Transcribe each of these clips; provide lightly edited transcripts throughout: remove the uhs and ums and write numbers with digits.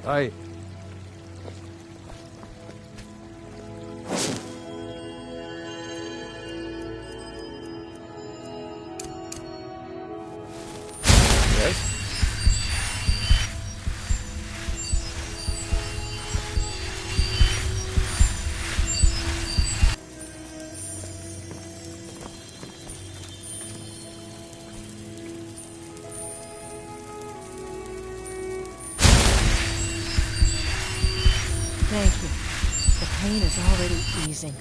Aye. Yes? Thank you. The pain is already easing.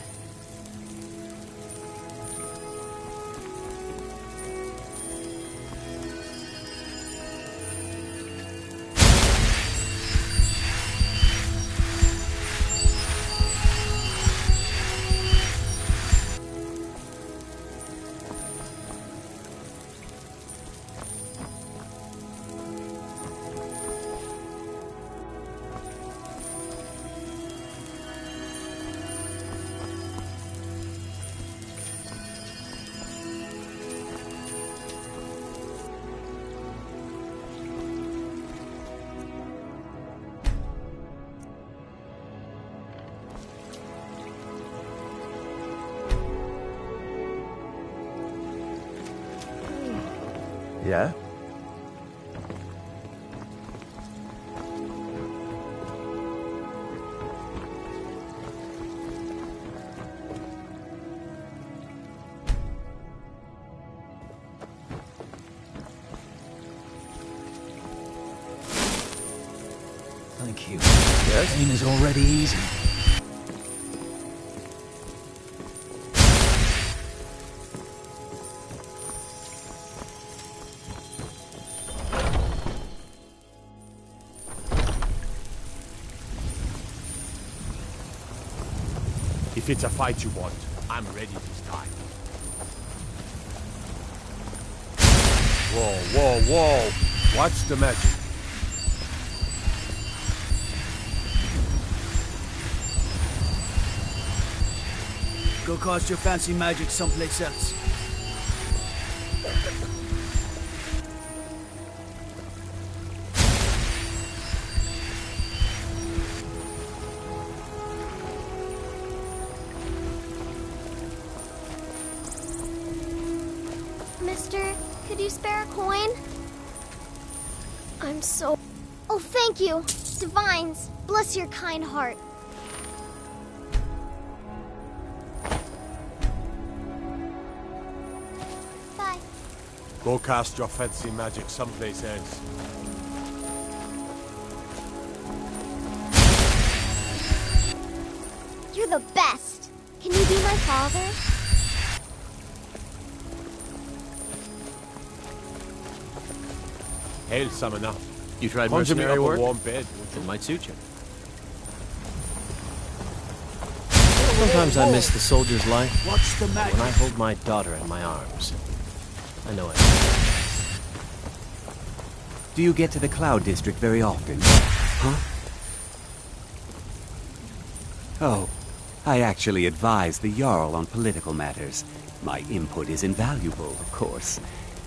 Yeah? Thank you. Yes? Pain is already easing. If it's a fight you want, I'm ready this time. Whoa, whoa, whoa! Watch the magic. Go cast your fancy magic someplace else. Mister, could you spare a coin? I'm so... Oh, thank you! Divines, bless your kind heart. Bye. Go cast your fancy magic someplace else. You're the best. Can you be my father? Hail, summoner. You tried Conjure me up mercenary a work? warm bed. It might suit you. Sometimes I miss the soldier's life. Watch the magic. When I hold my daughter in my arms, I know it. Do you get to the Cloud District very often? Huh? Oh, I actually advise the Jarl on political matters. My input is invaluable, of course.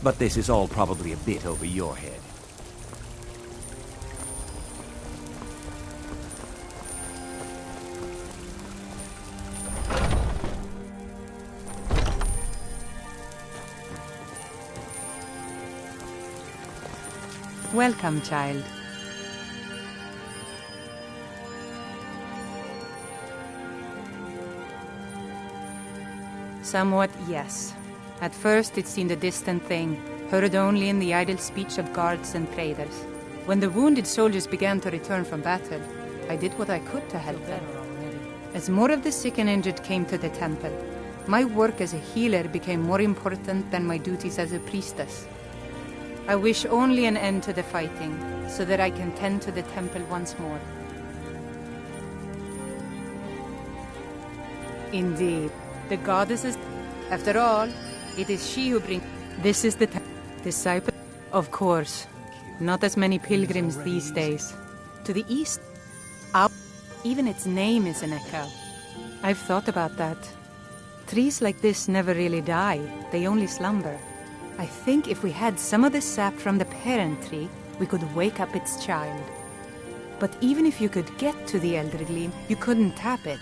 But this is all probably a bit over your head. Welcome, child. Somewhat, yes. At first it seemed a distant thing, heard only in the idle speech of guards and traders. When the wounded soldiers began to return from battle, I did what I could to help them. As more of the sick and injured came to the temple, my work as a healer became more important than my duties as a priestess. I wish only an end to the fighting, so that I can tend to the temple once more. Indeed, the goddess is... After all, it is she who brings... This is the disciple... Of course, not as many pilgrims these days. To the east, out, even its name is an echo. I've thought about that. Trees like this never really die, they only slumber. I think if we had some of the sap from the parent tree, we could wake up its child. But even if you could get to the Elder Gleam, you couldn't tap it.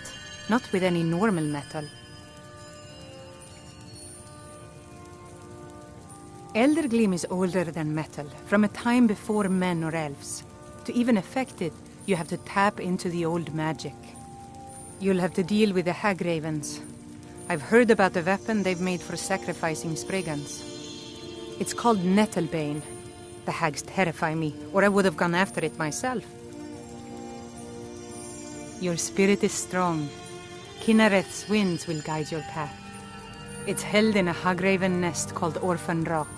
Not with any normal metal. Elder Gleam is older than metal, from a time before men or elves. To even affect it, you have to tap into the old magic. You'll have to deal with the Hagravens. I've heard about the weapon they've made for sacrificing Spriggans. It's called Nettlebane. The hags terrify me, or I would have gone after it myself. Your spirit is strong. Kinnereth's winds will guide your path. It's held in a Hagraven nest called Orphan Rock.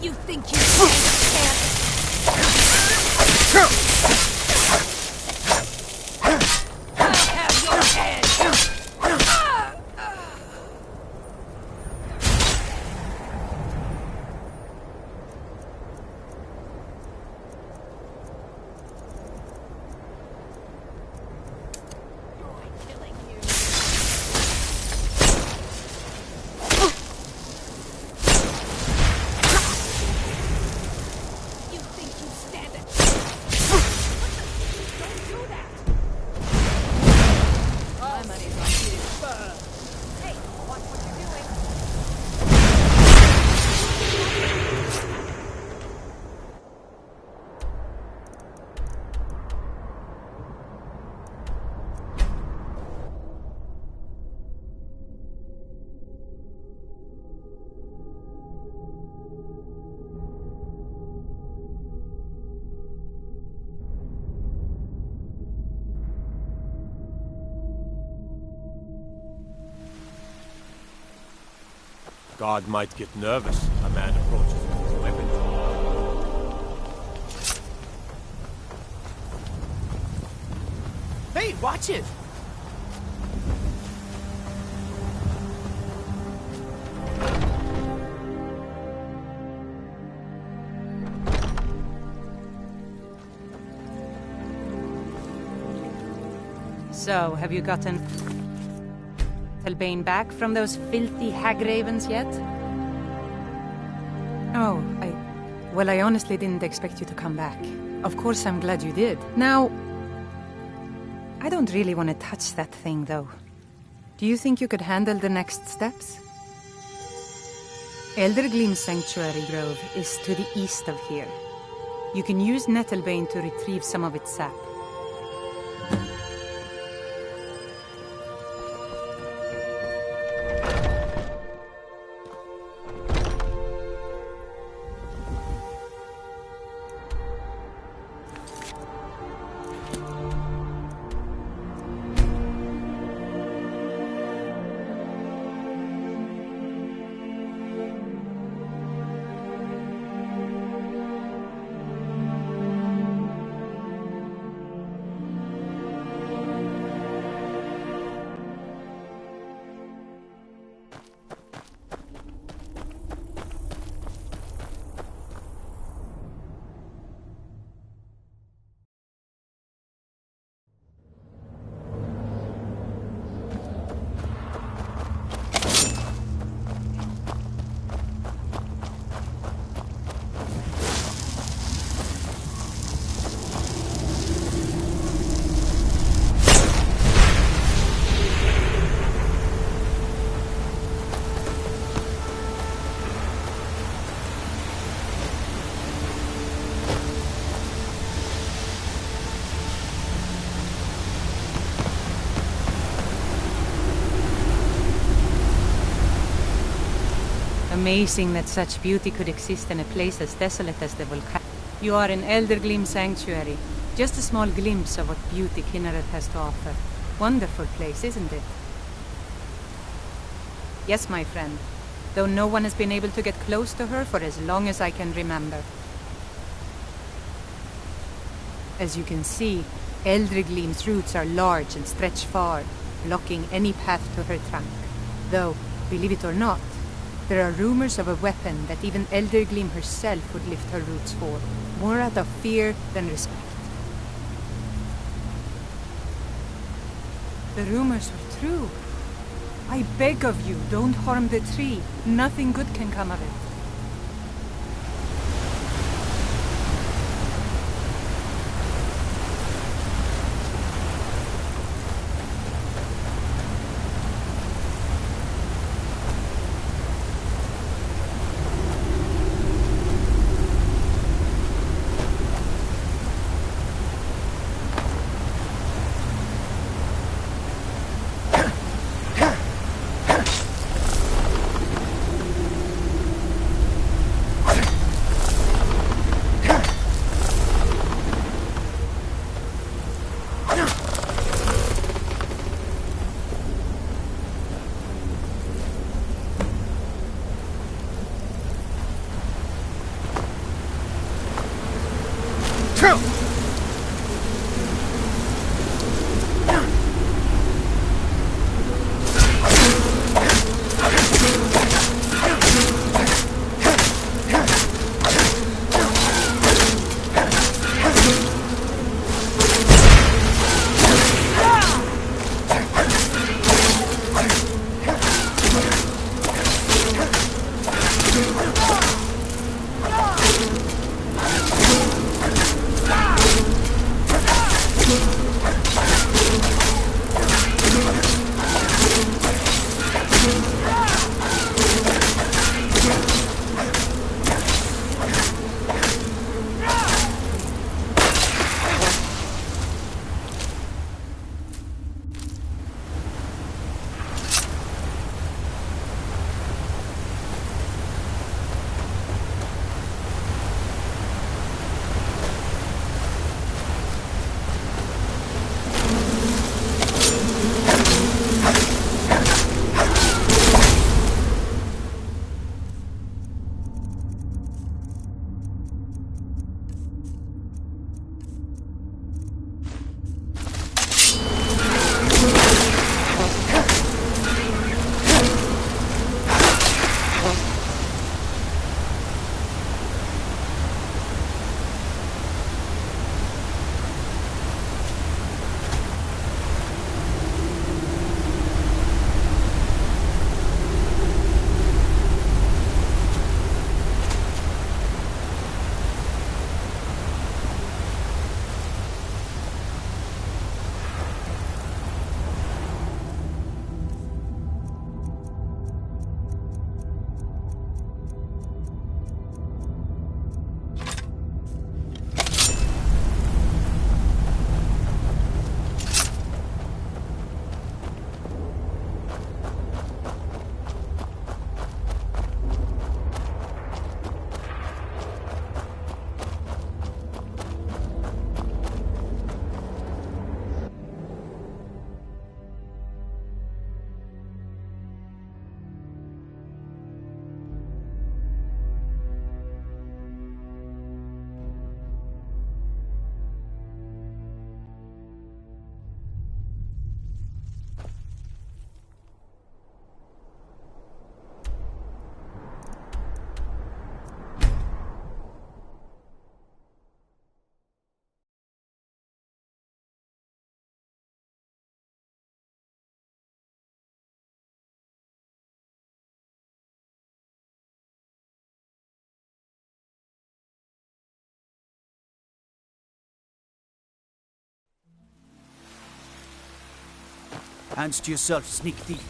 You think you can't? I'll have your head! God might get nervous. A man approaches with his weapon. Hey, watch it! So, have you gotten Nettlebane back from those filthy Hagravens yet? Oh, Well, I honestly didn't expect you to come back. Of course I'm glad you did. Now, I don't really want to touch that thing, though. Do you think you could handle the next steps? Eldergleam Sanctuary Grove is to the east of here. You can use Nettlebane to retrieve some of its sap. Amazing that such beauty could exist in a place as desolate as the volcano. You are in Eldergleam Sanctuary. Just a small glimpse of what beauty Kinneret has to offer. Wonderful place, isn't it? Yes, my friend. Though no one has been able to get close to her for as long as I can remember. As you can see, Eldergleam's roots are large and stretch far, blocking any path to her trunk. Though, believe it or not, there are rumors of a weapon that even Eldergleam herself would lift her roots for, more out of fear than respect. The rumors are true. I beg of you, don't harm the tree. Nothing good can come of it. Hands to yourself, sneak thief.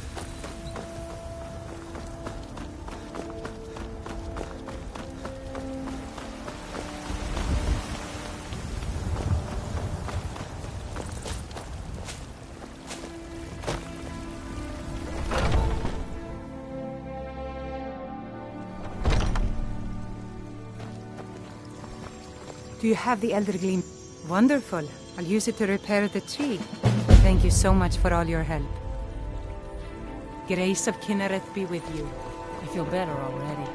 Do you have the Elder Gleam? Wonderful. I'll use it to repair the tree. Thank you so much for all your help. Grace of Kinnereth be with you. I feel better already.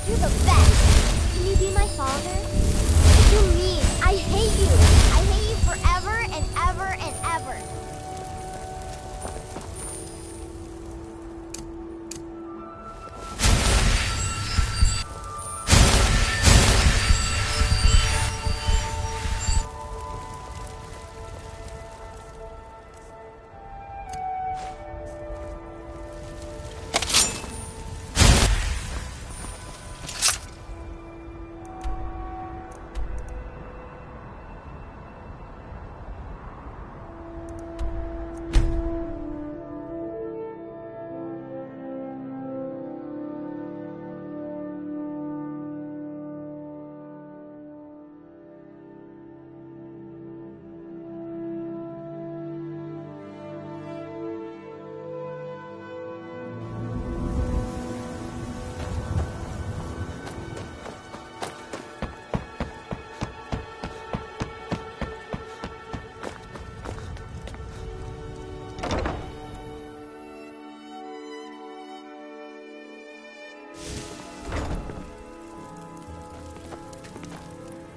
You're the best. Can you be my father? What do you mean? I hate you. I hate you forever and ever and ever.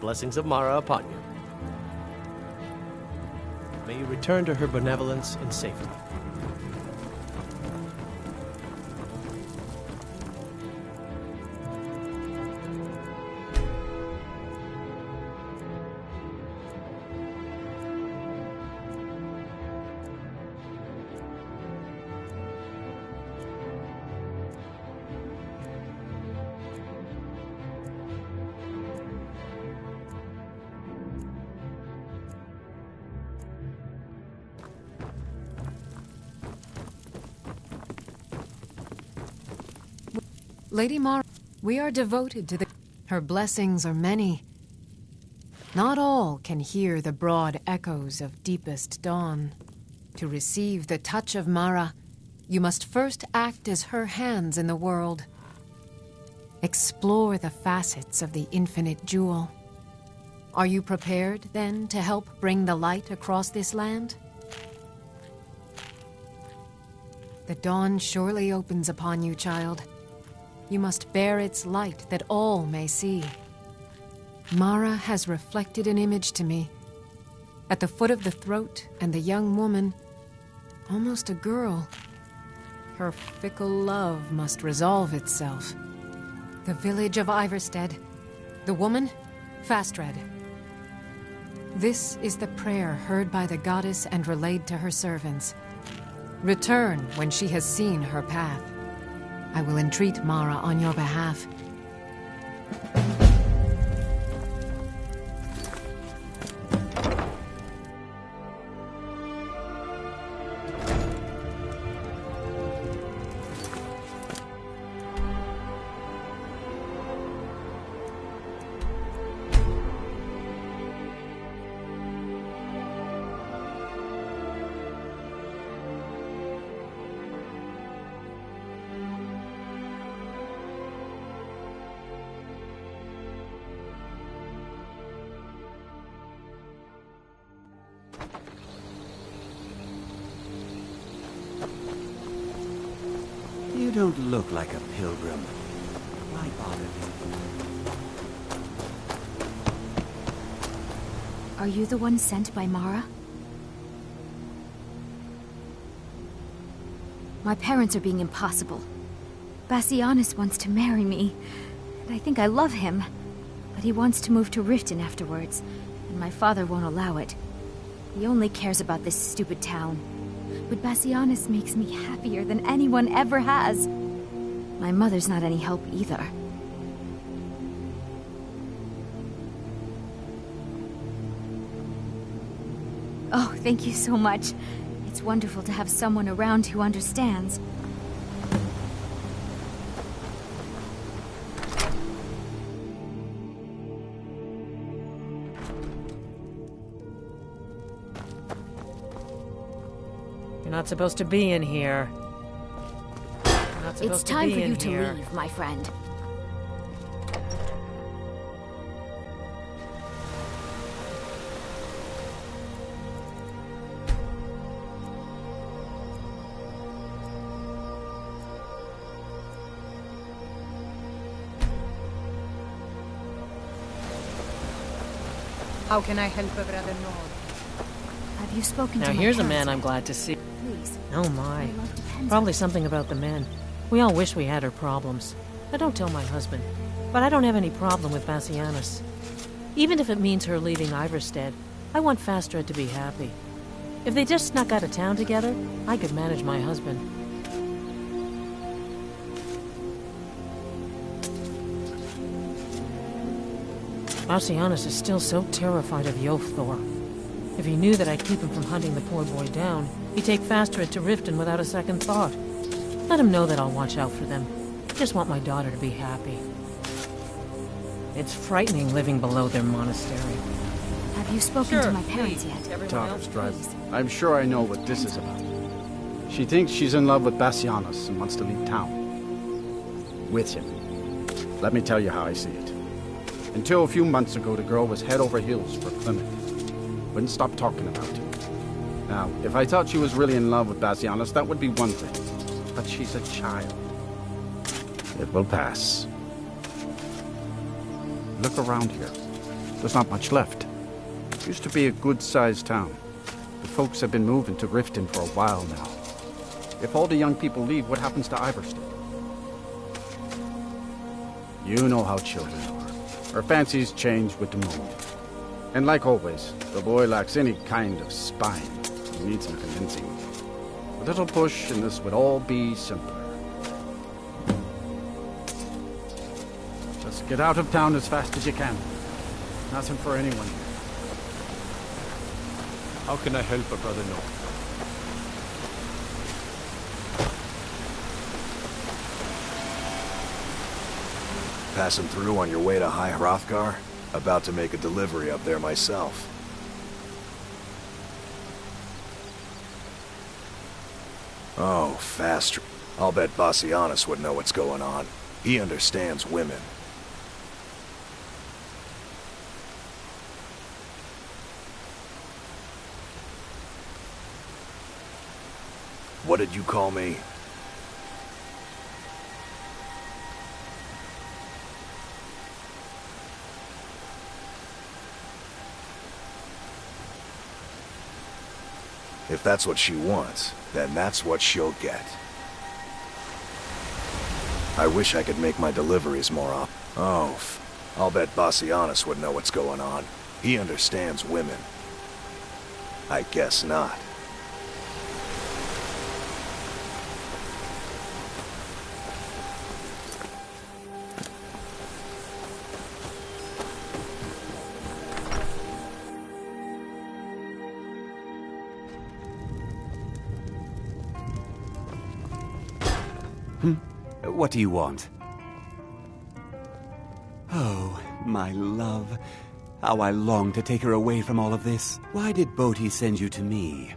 Blessings of Mara upon you. May you return to her benevolence in safety. Lady Mara, we are devoted to the... Her blessings are many. Not all can hear the broad echoes of deepest dawn. To receive the touch of Mara, you must first act as her hands in the world. Explore the facets of the infinite jewel. Are you prepared, then, to help bring the light across this land? The dawn surely opens upon you, child. You must bear its light that all may see. Mara has reflected an image to me. At the foot of the throat and the young woman, almost a girl. Her fickle love must resolve itself. The village of Iverstead. The woman, Fastred. This is the prayer heard by the goddess and relayed to her servants. Return when she has seen her path. I will entreat Mara on your behalf. You don't look like a pilgrim. Why bother me? Are you the one sent by Mara? My parents are being impossible. Bassianus wants to marry me, and I think I love him. But he wants to move to Riften afterwards, and my father won't allow it. He only cares about this stupid town. But Bassianus makes me happier than anyone ever has. My mother's not any help either. Thank you so much. It's wonderful to have someone around who understands. You're not supposed to be in here. You're not supposed It's time to for be you in to here. leave, my friend. How can I help a brother know? Have you spoken Now to my here's a parents man I'm yet? glad to see. Please. Oh my. My love depends Probably on something about the men. We all wish we had her problems. I don't tell my husband. But I don't have any problem with Bassianus. Even if it means her leaving Iverstead, I want Fastred to be happy. If they just snuck out of town together, I could manage my husband. Bassianus is still so terrified of Yofthor. If he knew that I'd keep him from hunting the poor boy down, he'd take Fastred to Riften without a second thought. Let him know that I'll watch out for them. I just want my daughter to be happy. It's frightening living below their monastery. Have you spoken to my parents yet? Daughter's driving. I'm sure I know what this is about. She thinks she's in love with Bassianus and wants to leave town. With him. Let me tell you how I see it. Until a few months ago, the girl was head over heels for Plymouth. Wouldn't stop talking about him. Now, if I thought she was really in love with Bassianus, that would be one thing. But she's a child. It will pass. Look around here. There's not much left. It used to be a good-sized town. The folks have been moving to Riften for a while now. If all the young people leave, what happens to Iverstead? You know how children are. Her fancies change with the moon. And like always, the boy lacks any kind of spine. He needs some convincing. A little push and this would all be simpler. Just get out of town as fast as you can. Nothing for anyone here. How can I help a brother know? Passing through on your way to High Hrothgar? About to make a delivery up there myself. Oh, fast. I'll bet Bassianus would know what's going on. He understands women. What did you call me? If that's what she wants, then that's what she'll get. I wish I could make my deliveries more often. Oh, I'll bet Bassianus would know what's going on. He understands women. I guess not. What do you want? Oh, my love. How I long to take her away from all of this. Why did Bodhi send you to me?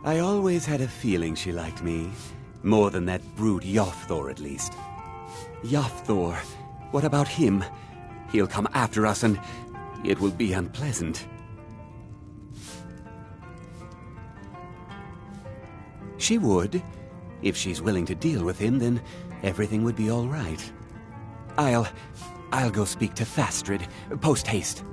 I always had a feeling she liked me. More than that brute Yofthor, at least. Yofthor. What about him? He'll come after us and it will be unpleasant. She would. If she's willing to deal with him, then everything would be all right. I'll go speak to Fastred, post-haste.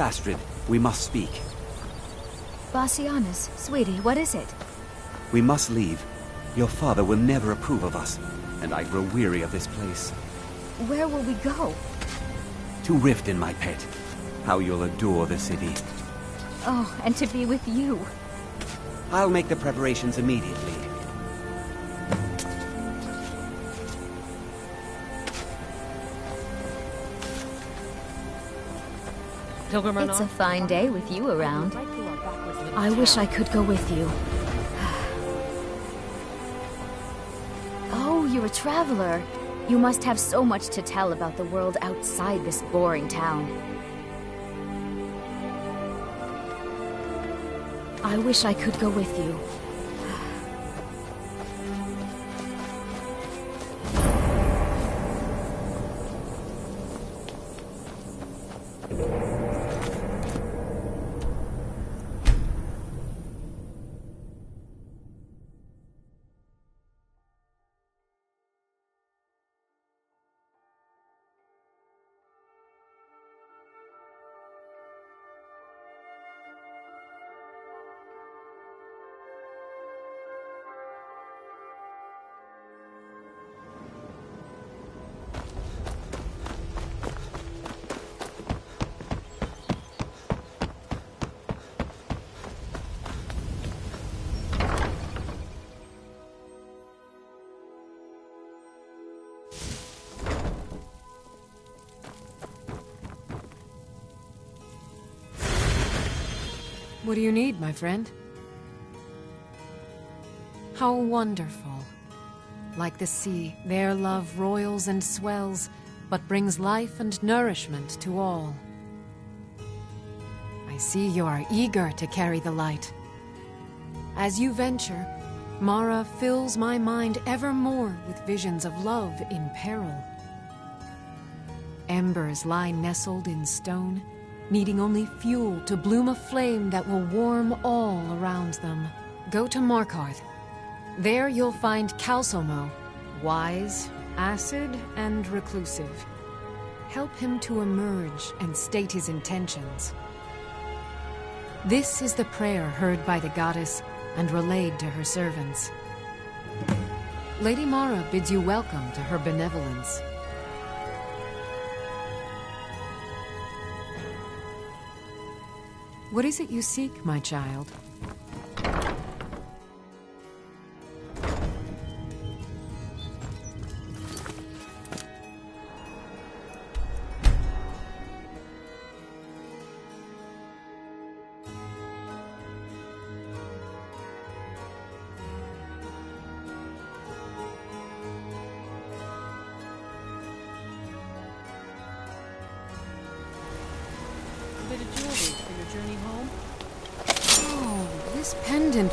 Fastrid, we must speak. Bassianus, sweetie, what is it? We must leave. Your father will never approve of us, and I grow weary of this place. Where will we go? To Riften, my pet. How you'll adore the city. Oh, and to be with you. I'll make the preparations immediately. It's a fine day with you around. I wish I could go with you. Oh, you're a traveler. You must have so much to tell about the world outside this boring town. I wish I could go with you. What do you need, my friend? How wonderful. Like the sea, their love roils and swells, but brings life and nourishment to all. I see you are eager to carry the light. As you venture, Mara fills my mind ever more with visions of love in peril. Embers lie nestled in stone, needing only fuel to bloom a flame that will warm all around them. Go to Markarth. There you'll find Calsomo, wise, acid, and reclusive. Help him to emerge and state his intentions. This is the prayer heard by the goddess and relayed to her servants. Lady Mara bids you welcome to her benevolence. What is it you seek, my child?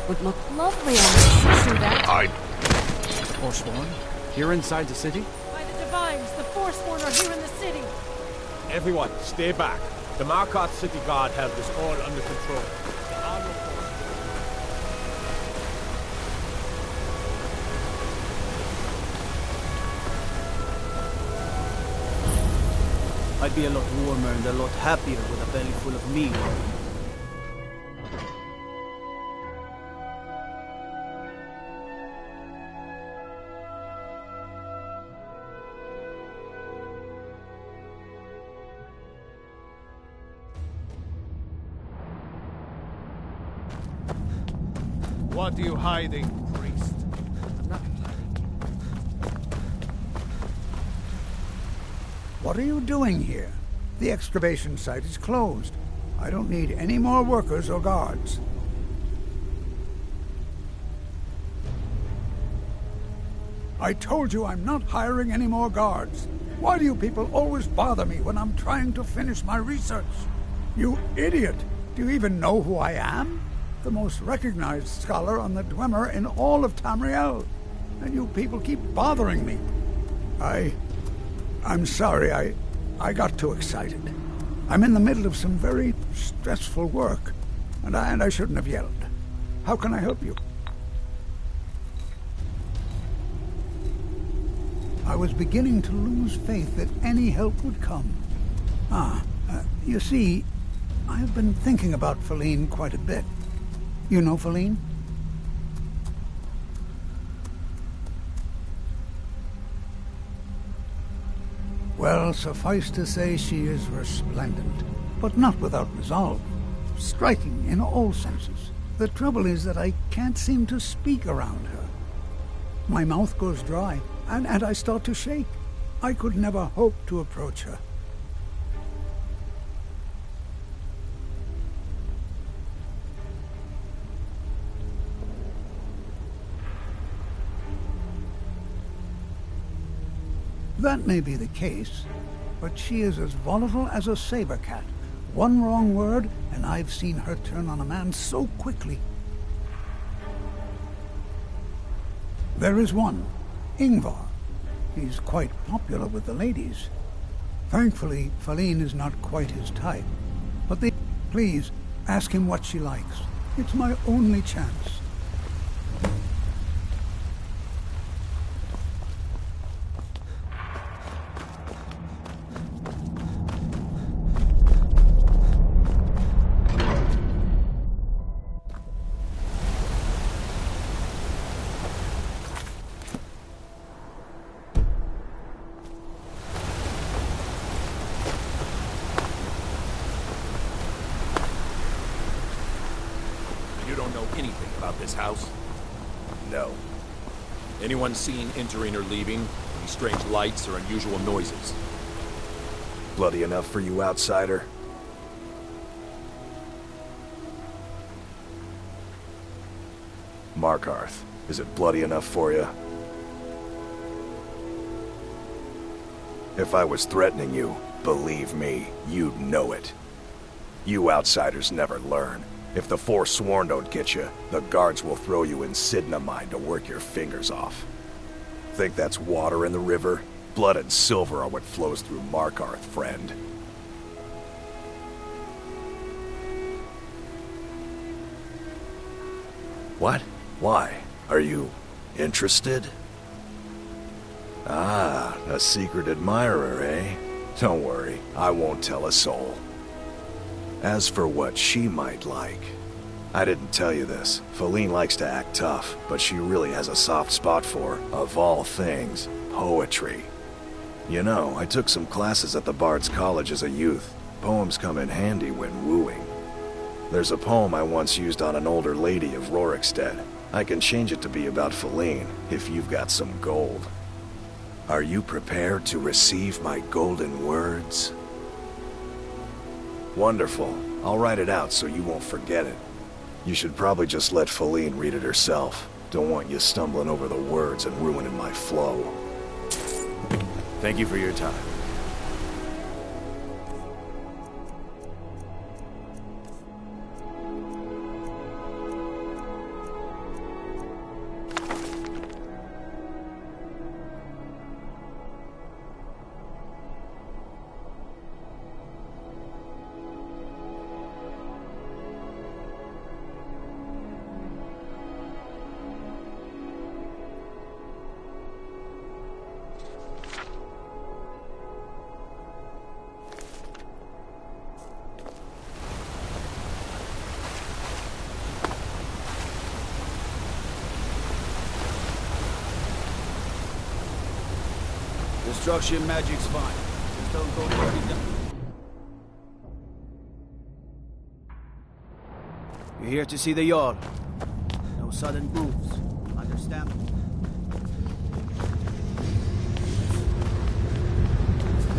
Would look lovely on the suit. Forsworn? Here inside the city? By the Divines, the Forsworn are here in the city. Everyone, stay back. The Markarth city guard have this all under control. I'd be a lot warmer and a lot happier with a belly full of meat. What are you hiding, priest? What are you doing here? The excavation site is closed. I don't need any more workers or guards. I told you I'm not hiring any more guards. Why do you people always bother me when I'm trying to finish my research? You idiot! Do you even know who I am? The most recognized scholar on the Dwemer in all of Tamriel. And you people keep bothering me. I'm sorry, I got too excited. I'm in the middle of some very stressful work, and I shouldn't have yelled. How can I help you? I was beginning to lose faith that any help would come. You see, I've been thinking about Feline quite a bit. You know Feline? Well, suffice to say she is resplendent, but not without resolve. Striking in all senses. The trouble is that I can't seem to speak around her. My mouth goes dry, and I start to shake. I could never hope to approach her. That may be the case, but she is as volatile as a saber cat. One wrong word, and I've seen her turn on a man so quickly. There is one, Ingvar. He's quite popular with the ladies. Thankfully, Feline is not quite his type. But please, ask him what she likes. It's my only chance. House? No. Anyone seen entering or leaving? Any strange lights or unusual noises? Bloody enough for you, outsider? Markarth, is it bloody enough for you? If I was threatening you, believe me, you'd know it. You outsiders never learn. If the Forsworn don't get you, the guards will throw you in Sidna mine to work your fingers off. Think that's water in the river? Blood and silver are what flows through Markarth, friend. What? Why? Are you interested? Ah, a secret admirer, eh? Don't worry, I won't tell a soul. As for what she might like, I didn't tell you this. Feline likes to act tough, but she really has a soft spot for, of all things, poetry. You know, I took some classes at the Bard's College as a youth. Poems come in handy when wooing. There's a poem I once used on an older lady of Rorikstead. I can change it to be about Feline, if you've got some gold. Are you prepared to receive my golden words? Wonderful. I'll write it out so you won't forget it. You should probably just let Feline read it herself. Don't want you stumbling over the words and ruining my flow. Thank you for your time. Destruction magic's fine. Just don't go near it. You're here to see the Jarl. No sudden moves. Understand?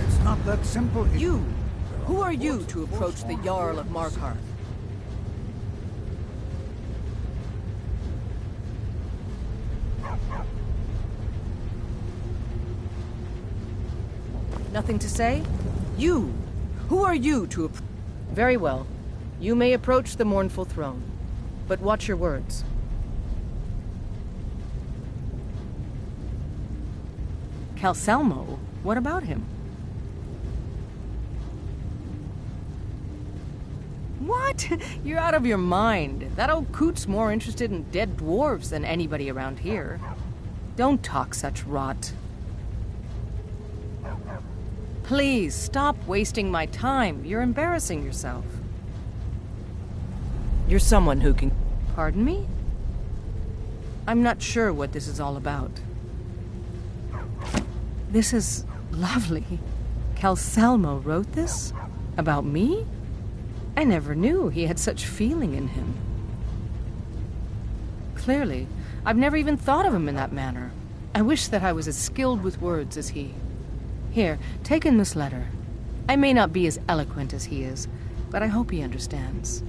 It's not that simple. You! Who are you to approach the Jarl of Markarth? Nothing to say? You! Who are you to approach? Very well. You may approach the mournful throne. But watch your words. Calcelmo? What about him? What? You're out of your mind. That old coot's more interested in dead dwarves than anybody around here. Don't talk such rot. Please, stop wasting my time. You're embarrassing yourself. You're someone who can... Pardon me? I'm not sure what this is all about. This is lovely. Calsalmo wrote this? About me? I never knew he had such feeling in him. Clearly, I've never even thought of him in that manner. I wish that I was as skilled with words as he. Here, take in this letter. I may not be as eloquent as he is, but I hope he understands.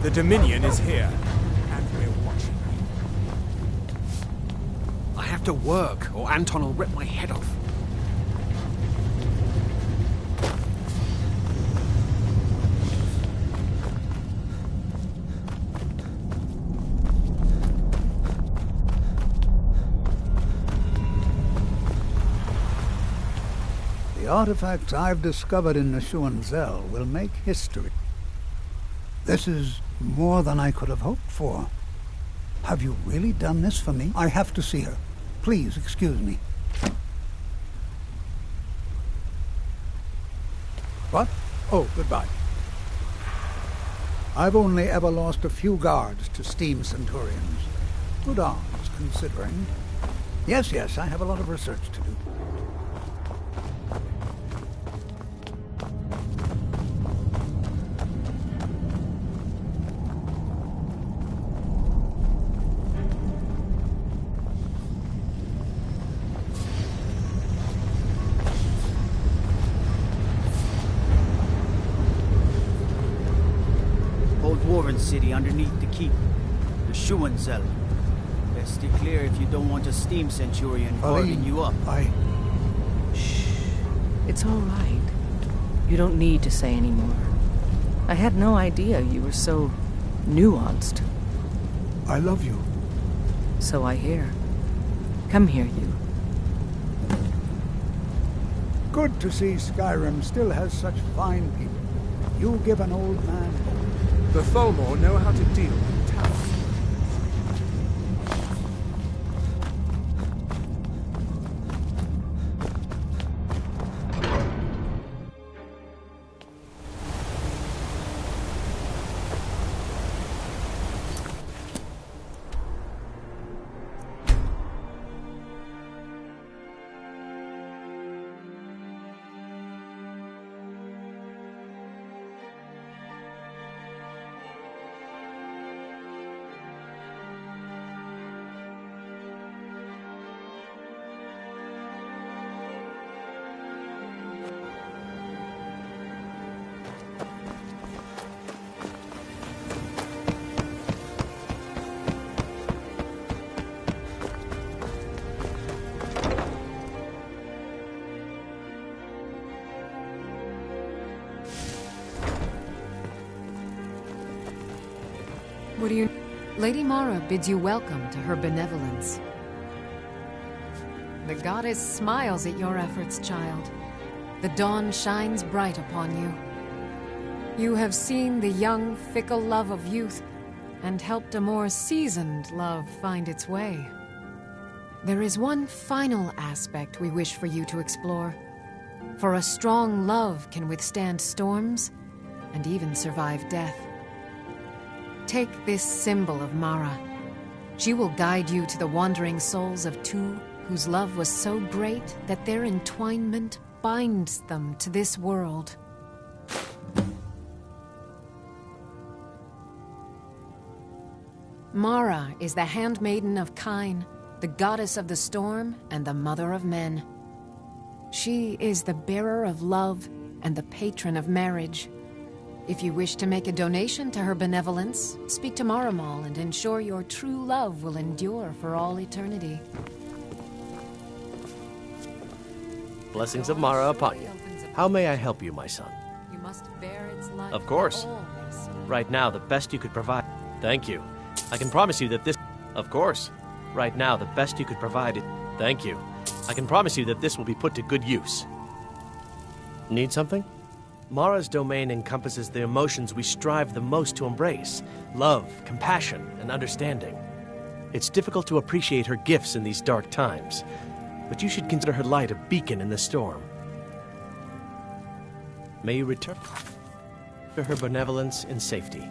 The Dominion is here, and we're watching. I have to work, or Anton will rip my head off. The artifacts I've discovered in Neshuan Zell will make history. This is more than I could have hoped for. Have you really done this for me? I have to see her. Please excuse me. What? Oh, goodbye. I've only ever lost a few guards to steam centurions. Good odds, considering. Yes, I have a lot of research to do. Dwarven city underneath the keep. The Schuenzell. Best stay clear if you don't want a steam centurion guarding you up. Shh. It's all right. You don't need to say any more. I had no idea you were so nuanced. I love you. So I hear. Come here, you. Good to see Skyrim still has such fine people. You give an old man hope. The Tholmor know how to deal with talent. What do you... Lady Mara bids you welcome to her benevolence. The goddess smiles at your efforts, child. The dawn shines bright upon you. You have seen the young, fickle love of youth, and helped a more seasoned love find its way. There is one final aspect we wish for you to explore. For a strong love can withstand storms, and even survive death. Take this symbol of Mara. She will guide you to the wandering souls of two whose love was so great that their entwinement binds them to this world. Mara is the handmaiden of Kain, the goddess of the storm and the mother of men. She is the bearer of love and the patron of marriage. If you wish to make a donation to her benevolence, speak to Maramal and ensure your true love will endure for all eternity. Blessings of Mara upon you. Opens How may I help you, my son? You must bear its light. Of course. that all may see. Right now, the best you could provide... Thank you. I can promise you that this... Of course. Right now, the best you could provide is... Thank you. I can promise you that this will be put to good use. Need something? Mara's domain encompasses the emotions we strive the most to embrace. Love, compassion, and understanding. It's difficult to appreciate her gifts in these dark times, but you should consider her light a beacon in the storm. May you return to her benevolence in safety.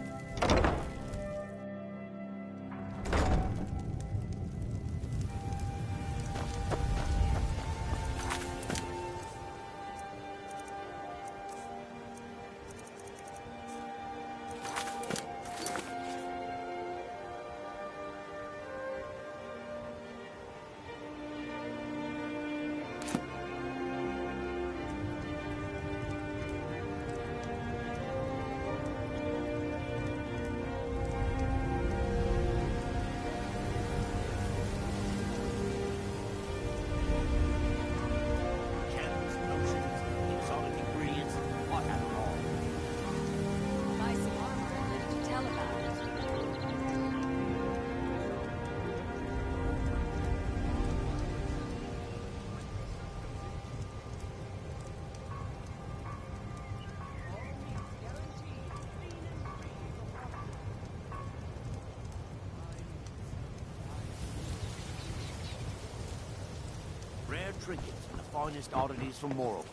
Rare trinkets and the finest oddities from Morrow.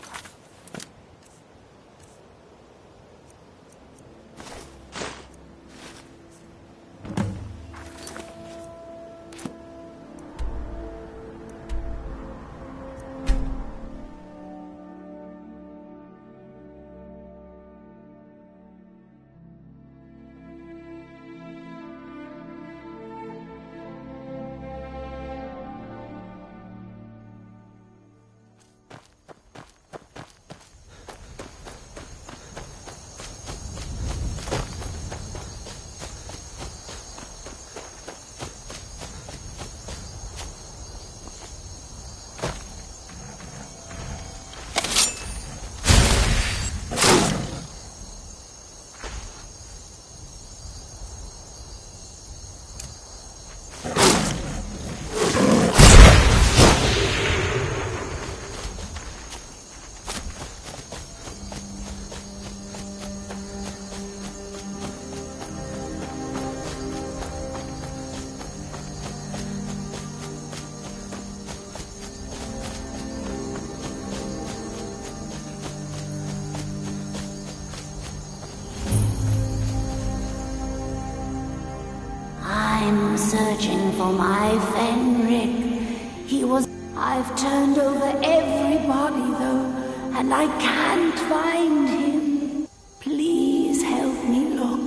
I'm searching for my Fenric. He was... I've turned over everybody, though, and I can't find him. Please help me look.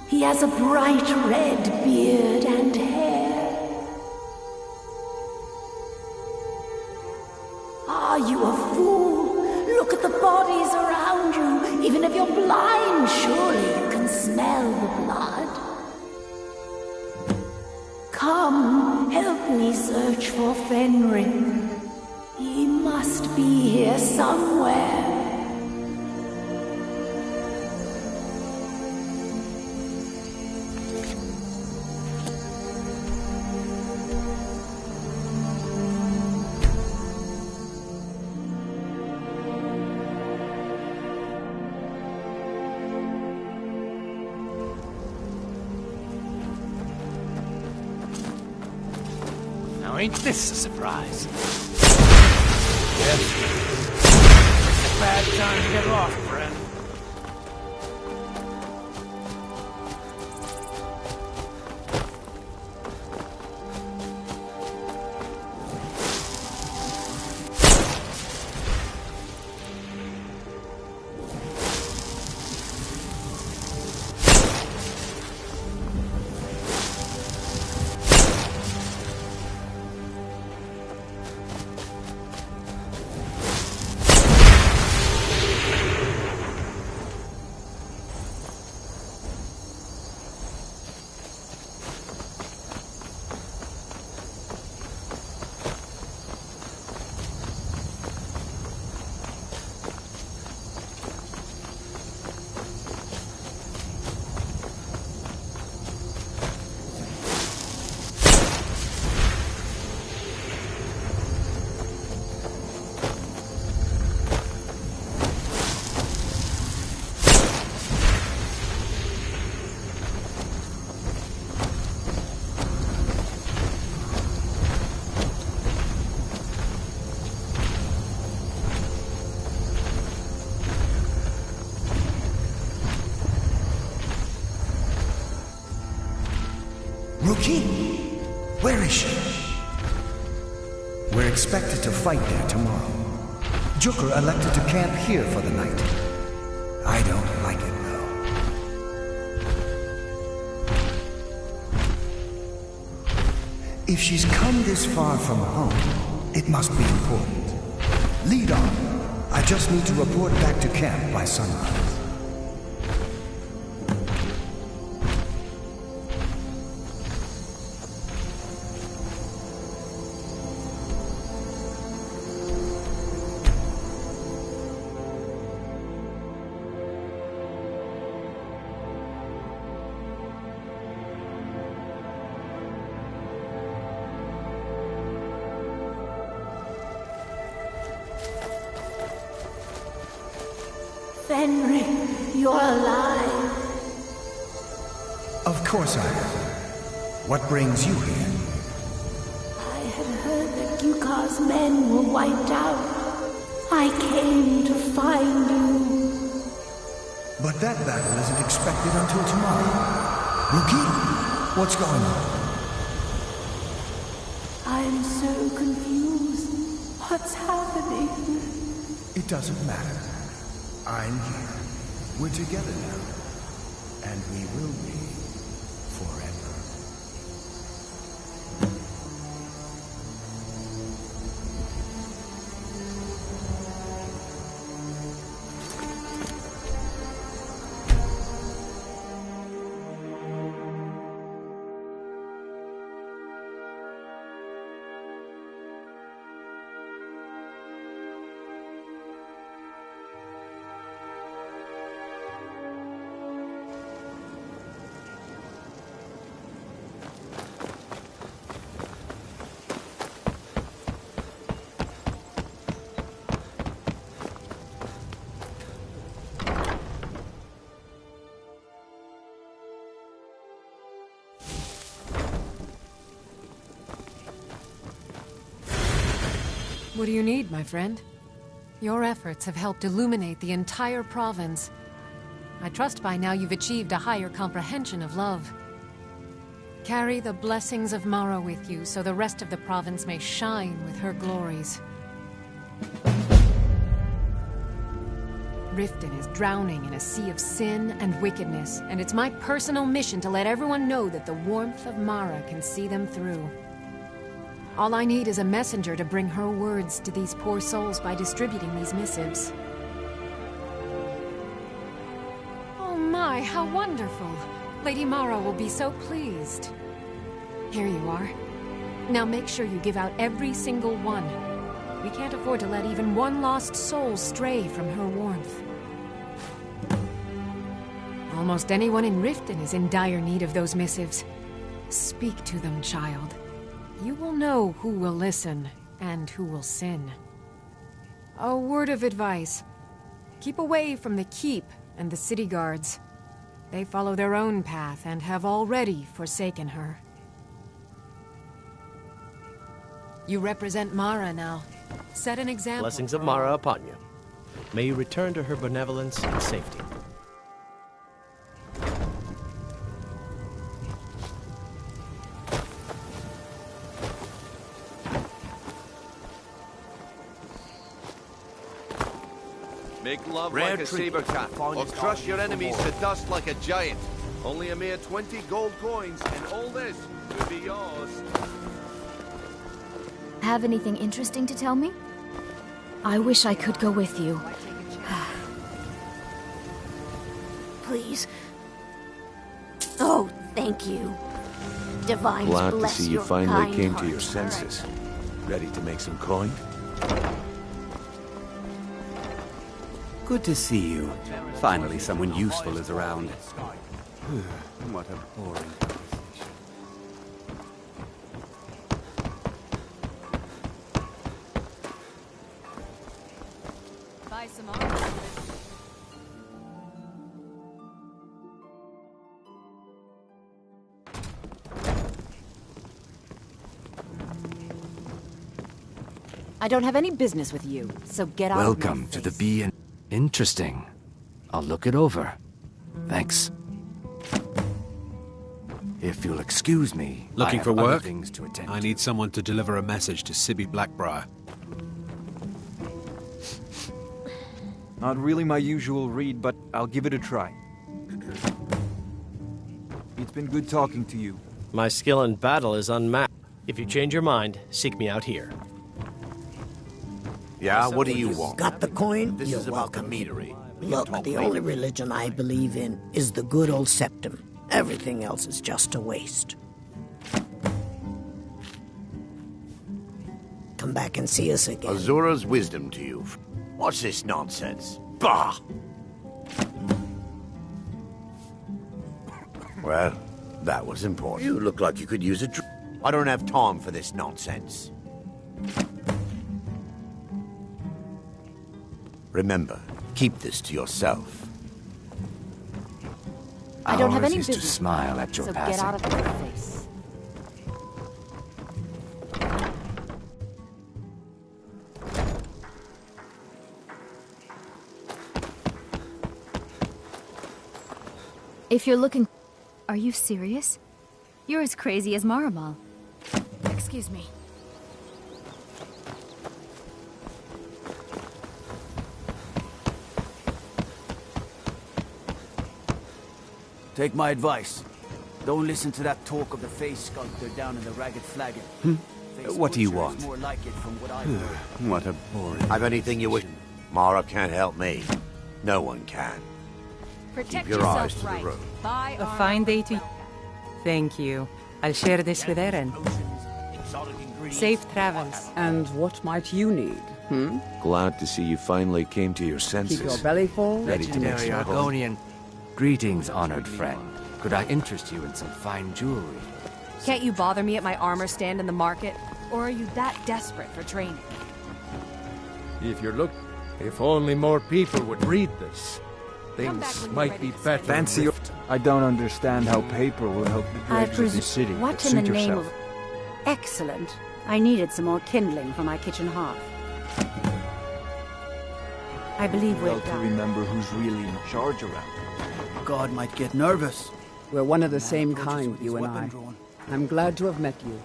He has a bright red beard and hair. Are you a fool? Look at the bodies around you. Even if you're blind, surely you can smell the blood. Come, help me search for Fenric. He must be here somewhere. Now ain't this a surprise? Yes. A bad time to get lost, friend. Rookie? Where is she? We're expected to fight there tomorrow. Jukur elected to camp here for the night. I don't like it, though. If she's come this far from home, it must be important. Lead on. I just need to report back to camp by sunrise. Fenric, you're alive. Of course I am. What brings you here? I had heard that Yukar's men were wiped out. I came to find you. But that battle isn't expected until tomorrow. Rookie, what's going on? I'm so confused. What's happening? It doesn't matter. I'm here. We're together now. And we will be forever. What do you need, my friend? Your efforts have helped illuminate the entire province. I trust by now you've achieved a higher comprehension of love. Carry the blessings of Mara with you so the rest of the province may shine with her glories. Riften is drowning in a sea of sin and wickedness, and it's my personal mission to let everyone know that the warmth of Mara can see them through. All I need is a messenger to bring her words to these poor souls by distributing these missives. Oh my, how wonderful! Lady Mara will be so pleased. Here you are. Now make sure you give out every single one. We can't afford to let even one lost soul stray from her warmth. Almost anyone in Riften is in dire need of those missives. Speak to them, child. You will know who will listen and who will sin. A word of advice. Keep away from the Keep and the city guards. They follow their own path and have already forsaken her. You represent Mara now. Set an example. Blessings of Mara upon you. May you return to her benevolence and safety. Make love Rare like a saber cat, or crush your enemies to dust like a giant. Only a mere 20 gold coins, and all this will be yours. Have anything interesting to tell me? I wish I could go with you. Please. Oh, thank you. Divine Glad to bless see you your finally kind came heart. to your senses. Ready to make some coin? Good to see you. Finally, someone useful is around. What a boring conversation. Buy some armor. I don't have any business with you, so get out of my Welcome to the Bee and... Interesting. I'll look it over. Thanks. If you'll excuse me, Looking I for have other work? things to attend. I need someone to deliver a message to Sibby Blackbriar. Not really my usual read, but I'll give it a try. It's been good talking to you. My skill in battle is unmatched. If you change your mind, seek me out here. Yeah, what do you want? Got the coin? This You're is about the welcome. meadery. Look, the only religion I believe in is the good old septum. Everything else is just a waste. Come back and see us again. Azura's wisdom to you. What's this nonsense? Bah! Well, that was important. You look like you could use a drink. I don't have time for this nonsense. Remember, keep this to yourself. I don't have Ours any is to business. smile at your so passing. get out of my face. If you're looking... Are you serious? You're as crazy as Maramal. Excuse me. Take my advice. Don't listen to that talk of the face sculptor down in the Ragged Flagon. What do you Face want? is more like it from what I've heard. What a boring... Have anything you wish? Mara can't help me. No one can. Protect Keep your yourself eyes to right. the road. Buy A armor. fine day to you. Thank you. I'll share this with Eren. Safe travels. And what might you need, Glad to see you finally came to your senses. Keep your belly full? Ready to make Legendary some home. Argonian. Greetings, honored friend. Could I interest you in some fine jewelry? Can't you bother me at my armor stand in the market? Or are you that desperate for training? If only more people would read this, things might be better. Fancy your... I don't understand how paper will help the dregs of the city. What but in the suit name yourself. of... Excellent. I needed some more kindling for my kitchen hearth. I believe we're Well, to done. remember who's really in charge around. God might get nervous. We're one of the same kind, you and I. I'm glad to have met you.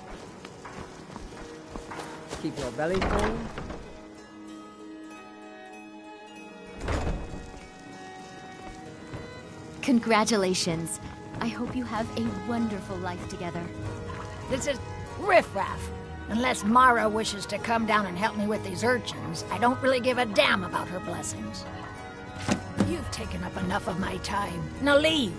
Keep your belly full. Congratulations. I hope you have a wonderful life together. This is riffraff. Unless Mara wishes to come down and help me with these urchins, I don't really give a damn about her blessings. You've taken up enough of my time. Now leave.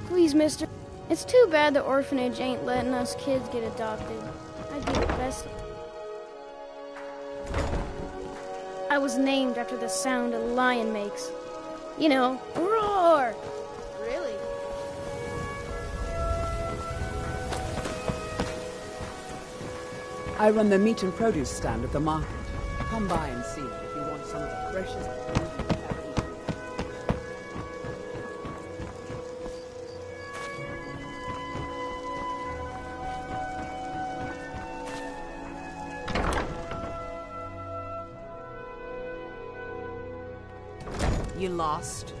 Please, mister. It's too bad the orphanage ain't letting us kids get adopted. I'd be the best. I was named after the sound a lion makes. You know, roar! Really? I run the meat and produce stand at the market. Come by and see if you want some of the freshest... You lost.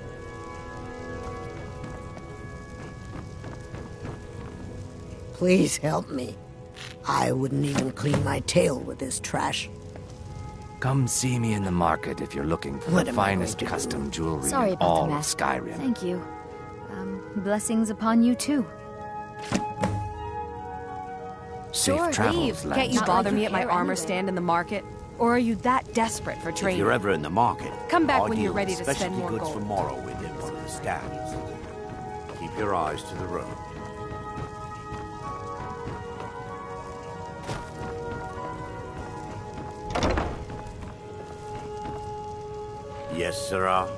Please help me. I wouldn't even clean my tail with this trash. Come see me in the market if you're looking for What the am I finest going to do? custom jewelry Sorry in about all the of mess. Skyrim. Thank you. Blessings upon you too. Safe Sure, travels, leave. lads. Can't you Not bother like me you at my care armor anyway. stand in the market? Or are you that desperate for If training? you're ever in the market, Come back I when you're deal ready with to spend specialty more goods gold. for Morrow within one of the stands. Keep your eyes to the road. Yes, sirrah.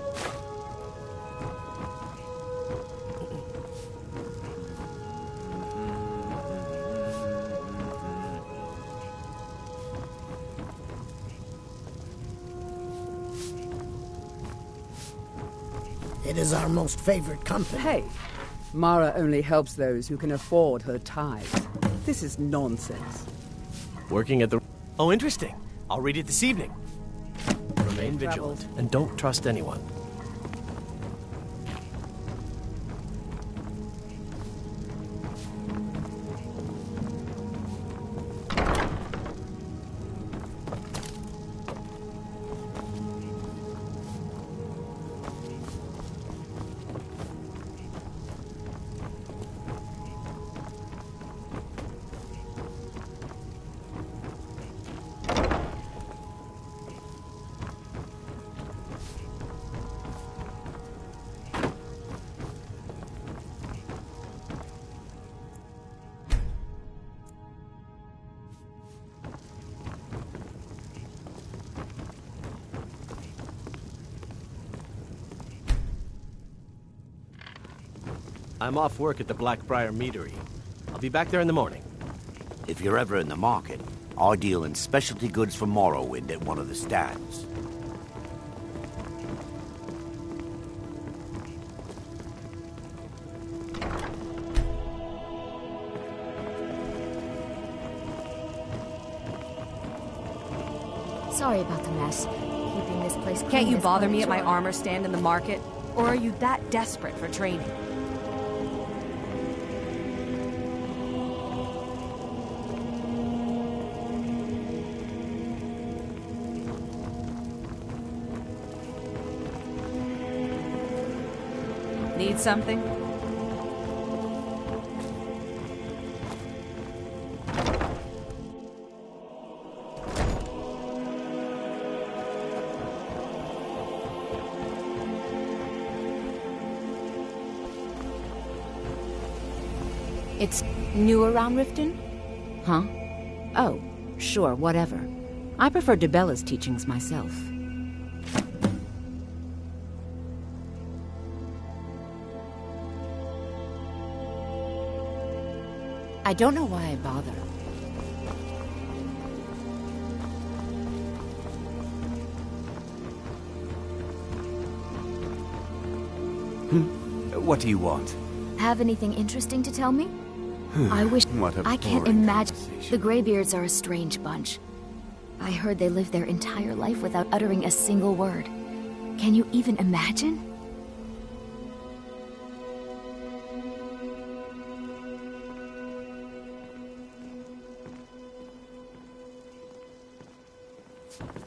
It is our most favored company. Hey, Mara only helps those who can afford her tithes. This is nonsense. Working at the... Oh, interesting. I'll read it this evening. Remain vigilant, and don't trust anyone. I'm off work at the Blackbriar Meadery. I'll be back there in the morning. If you're ever in the market, I deal in specialty goods for Morrowind at one of the stands. Sorry about the mess. Keeping this place clean. Can't you is bother quite me a at my chore. armor stand in the market? Or are you that desperate for training? Need something? It's new around Riften? Huh? Oh, sure, whatever. I prefer Debella's teachings myself. I don't know why I bother. What do you want? Have anything interesting to tell me? I wish... What a I can't boring imagine... The Greybeards are a strange bunch. I heard they lived their entire life without uttering a single word. Can you even imagine?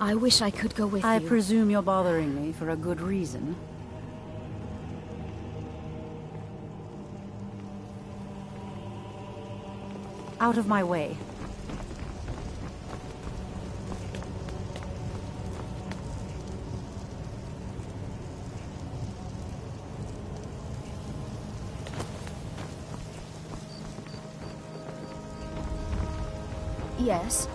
I wish I could go with I you. presume you're bothering me for a good reason. Out of my way. Yes.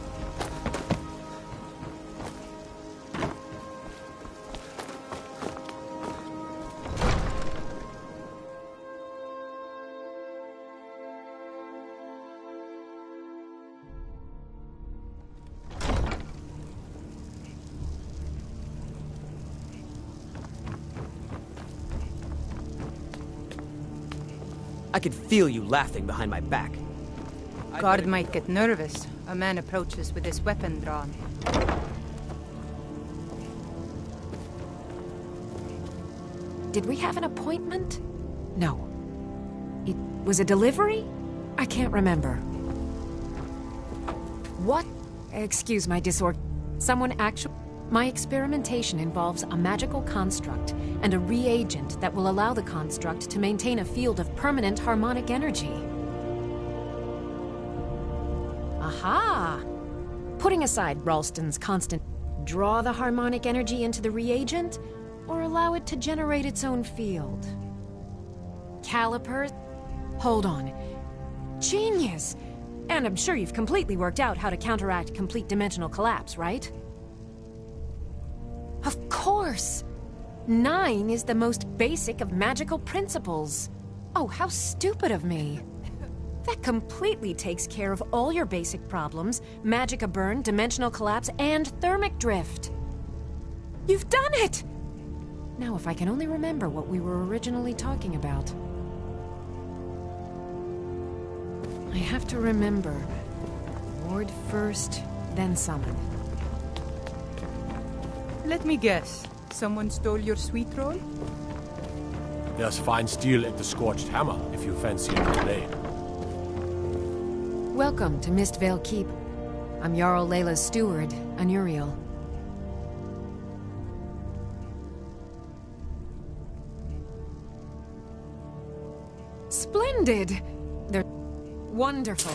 I could feel you laughing behind my back. Guard might get nervous. A man approaches with his weapon drawn. Did we have an appointment? No. It was a delivery? I can't remember. What? Excuse my disorder. Someone actually... My experimentation involves a magical construct and a reagent that will allow the construct to maintain a field of permanent harmonic energy. Aha! Putting aside Ralston's constant... Draw the harmonic energy into the reagent, or allow it to generate its own field? Calipers? Hold on. Genius! And I'm sure you've completely worked out how to counteract complete dimensional collapse, right? Of course! 9 is the most basic of magical principles. Oh, how stupid of me. That completely takes care of all your basic problems: magicka burn, dimensional collapse, and thermic drift. You've done it! Now, if I can only remember what we were originally talking about. I have to remember. Ward first, then summon. Let me guess. Someone stole your sweet roll? There's fine steel at the Scorched Hammer, if you fancy a blade. Welcome to Mistvale Keep. I'm Jarl Layla's steward, Anuriel. Splendid! They're wonderful.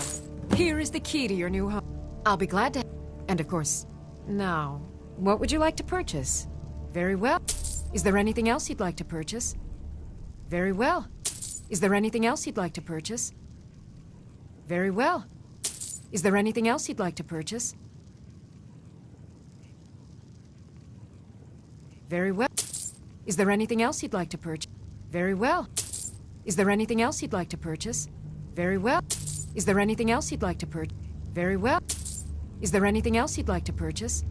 Here is the key to your new home. I'll be glad to... And of course, now, what would you like to purchase? Very well. Is there anything else you'd like to purchase? Very well. Is there anything else you'd like to purchase? Very well. Is there anything else you'd like to purchase? Very well. Is there anything else you'd like to purchase? Very well. Is there anything else you'd like to purchase? Very well. Is there anything else you'd like to purchase? Very well. Is there anything else you'd like to purchase?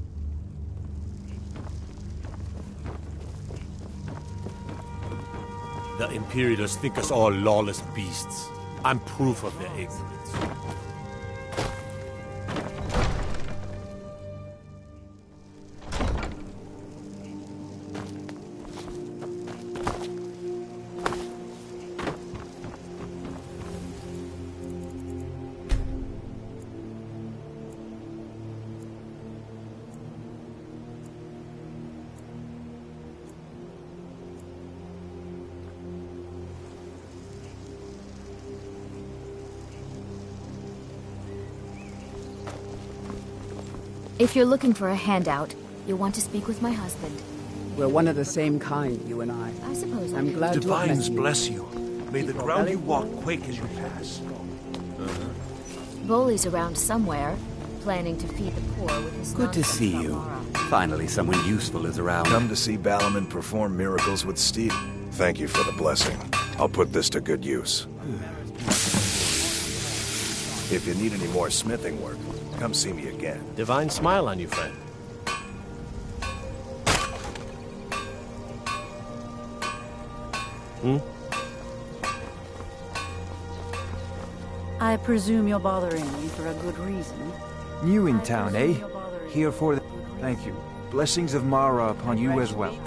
The Imperials think us all lawless beasts. I'm proof of their ignorance. If you're looking for a handout, you'll want to speak with my husband. We're one of the same kind, you and I. I suppose I'm glad to have met Divines you. bless you. May the ground you walk quake as you pass. Boley's around somewhere, planning to feed the poor with his Good to nonsense see about you. Mara. Finally, someone useful is around. Come to see Balaman perform miracles with Steve. Thank you for the blessing. I'll put this to good use. If you need any more smithing work, come see me again. Divine smile on you, friend. I presume you're bothering me for a good reason. New in town, eh? Here for the... Thank you. Blessings of Mara upon you as well.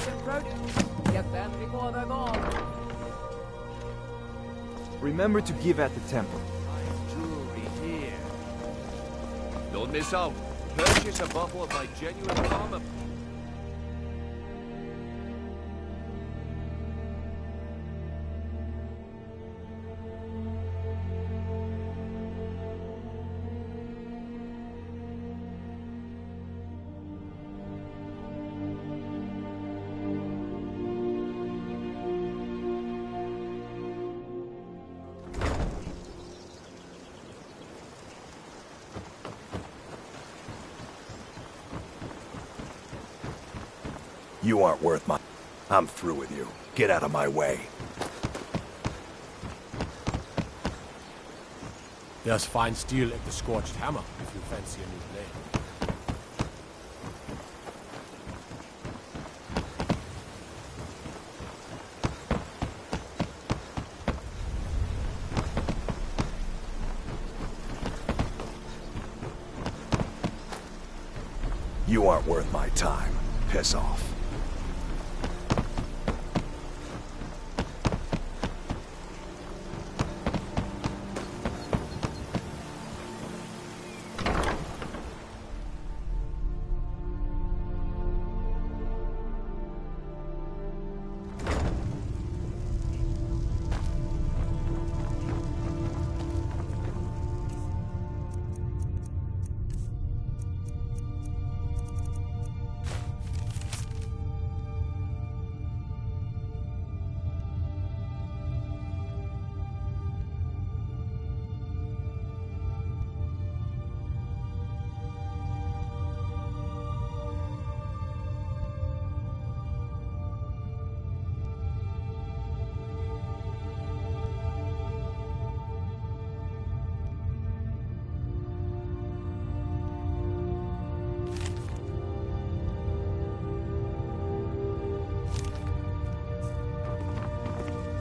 Get them before they're gone. Remember to give at the temple. Jewelry here. Don't miss out. Purchase a bottle of my genuine armor. You aren't worth my... I'm through with you. Get out of my way. There's fine steel at the Scorched Hammer, if you fancy a new blade. You aren't worth my time. Piss off.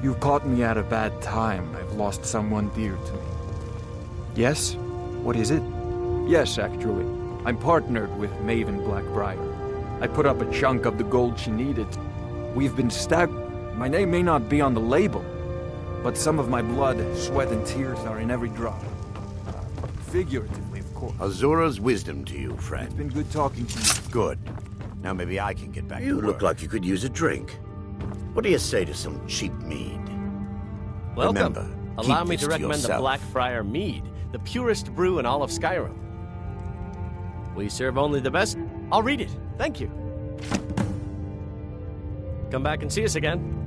You've caught me at a bad time. I've lost someone dear to me. Yes? What is it? Yes, actually. I'm partnered with Maven Blackbriar. I put up a chunk of the gold she needed. We've been stabbed. My name may not be on the label, but some of my blood, sweat, and tears are in every drop. Figuratively, of course. Azura's wisdom to you, friend. It's been good talking to you. Good. Now maybe I can get back to You work. look like you could use a drink. What do you say to some cheap mead? Welcome. Remember, Allow keep me this to recommend the yourself. Blackfriar Mead, the purest brew in all of Skyrim. We serve only the best. I'll read it. Thank you. Come back and see us again.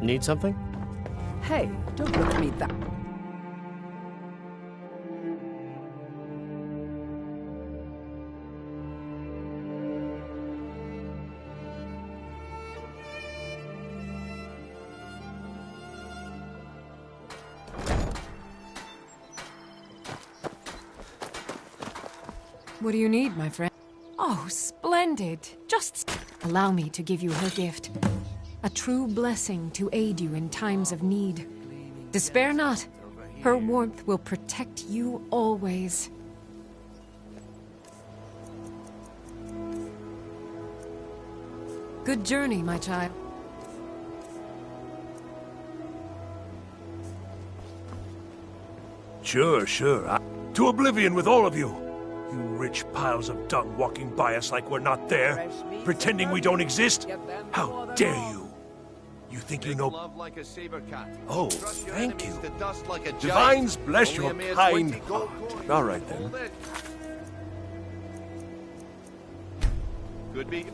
Need something? Hey, don't look at me that... What do you need, my friend? Oh, splendid. Just allow me to give you her gift. A true blessing to aid you in times of need. Despair not. Her warmth will protect you always. Good journey, my child. Sure. To oblivion with all of you. You rich piles of dung walking by us like we're not there. Pretending we don't exist. How dare you? You think you know... Love like a saber cat. Oh, Crush your thank enemies you. to dust like a giant. Divines bless Only your a mere kind 20 gold heart. coins. All right, then. Hold it. Could be...